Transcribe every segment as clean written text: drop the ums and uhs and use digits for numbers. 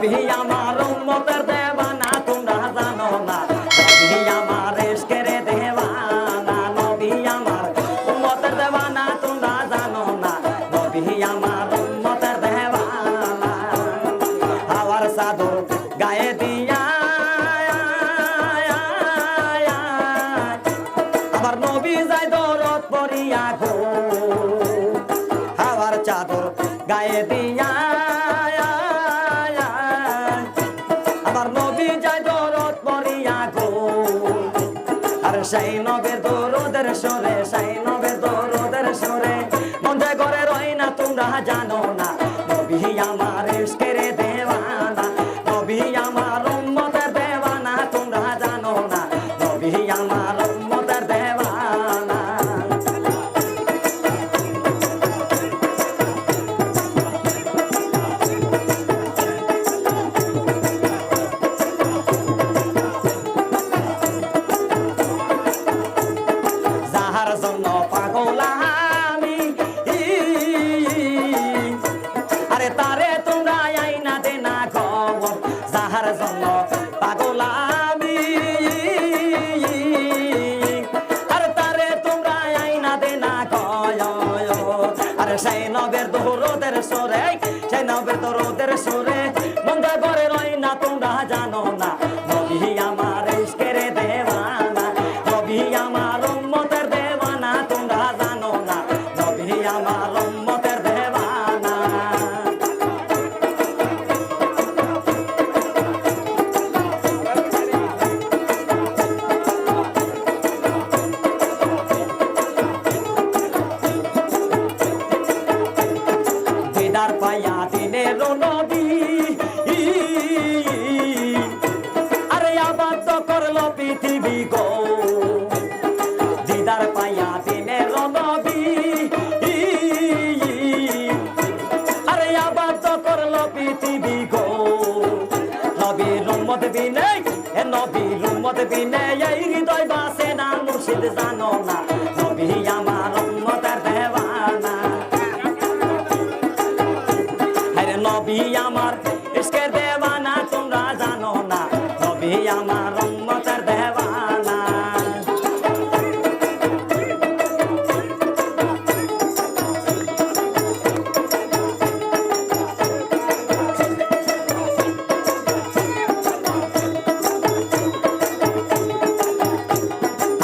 নবী আমার উম্মতের দেওয়ানা তোমরা জানো না নবী আমার ইশকের দেওয়ানা নবী আমার উম্মতের দেওয়ানা তোমরা জানো না নবী আমার উম্মতের দেওয়ানা হাওয়ার চাদর গায়ে দিয়া আমার নবী যায় দরদ পড়িয়া গো হাওয়ার চাদর গায়ে দিয়া আমার নবী যায় দরদ পড়িয়া গো আর সেই নবীর দরদের সরে সেই নবীর দরদের সরে মন্দে ঘরে রই না তোমরা জানো না নবী আমার ইশকের দেওয়ানা নবী আমার উম্মতের দেওয়ানা তোমরা জানো না নবী আমার উম্মতের দেওয়ানা যাহার জন্য পাগল আমি আরে তারে তোমরা আইনা দে না খবর যাহার জন্য পাগল আমি আরে তারে তোমরা আইনা দে না কয় আরে সেই নবের দরদের সরে সেই নবের দরদের সরে মন্দে ঘরে রই না তোমরা জানো না নবী আমার ইশকের দেওয়ানা নবী আমার উম্মতের দেওয়ানা তোমরা জানো না নবী আমার উম্মতের দেওয়ানা দিদার পায়া দিনের নবী আরে আবাদ করলো পৃথিবী গো দিদার পায়া দিনের নবী আরে আবাদ করলো পৃথিবী গো নবীর উম্মত বিনে এ নবীর উম্মত বিনে এই হৃদয় বাসে না মুর্শিদ জানো না নবী আমার উম্মতের দেওয়ানা আরে নবী আমার ইশকের দেওয়ানা তোমরা জানো না নবী আমার উম্মতের দেওয়ানা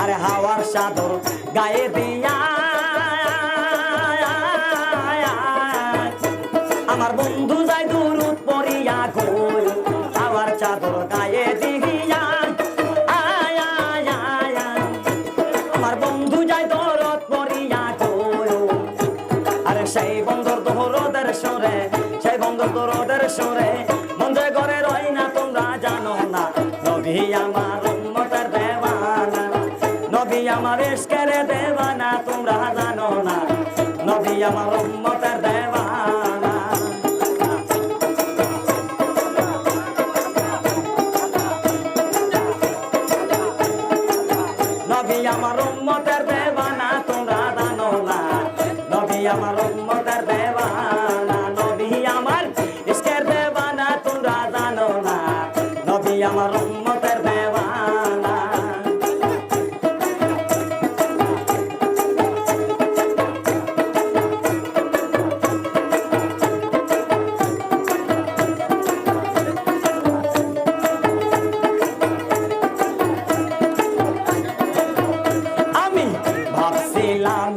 আরে হাওয়ার চাদর গায়ে দিয়া আমার বন্ধু যায় দুরুদ পড়িয়া গো হাওয়ার চাদর গায়ে দিয়া আমার বন্ধু যায় দরদ পড়িয়া গো আরে সেই বন্ধুর দরদের সরে সেই বন্ধুর দরদের সরে মন্দে ঘরে রই না তোমরা জানো না নবী আমার উম্মতের দেওয়ানা নবী আমার ইশকের দেওয়ানা তোমরা জানো না নবী আমার উম্মতের দেওয়ানা নবী আমার উম্মতের দেওয়ানা তোমরা জানো না নবী আমার উম্মতের দেওয়ানা নবী আমার ইশকের দেওয়ানা তোমরা জানো না নবী আমার উম্মতের দেওয়ানা আমি ভাবছিলাম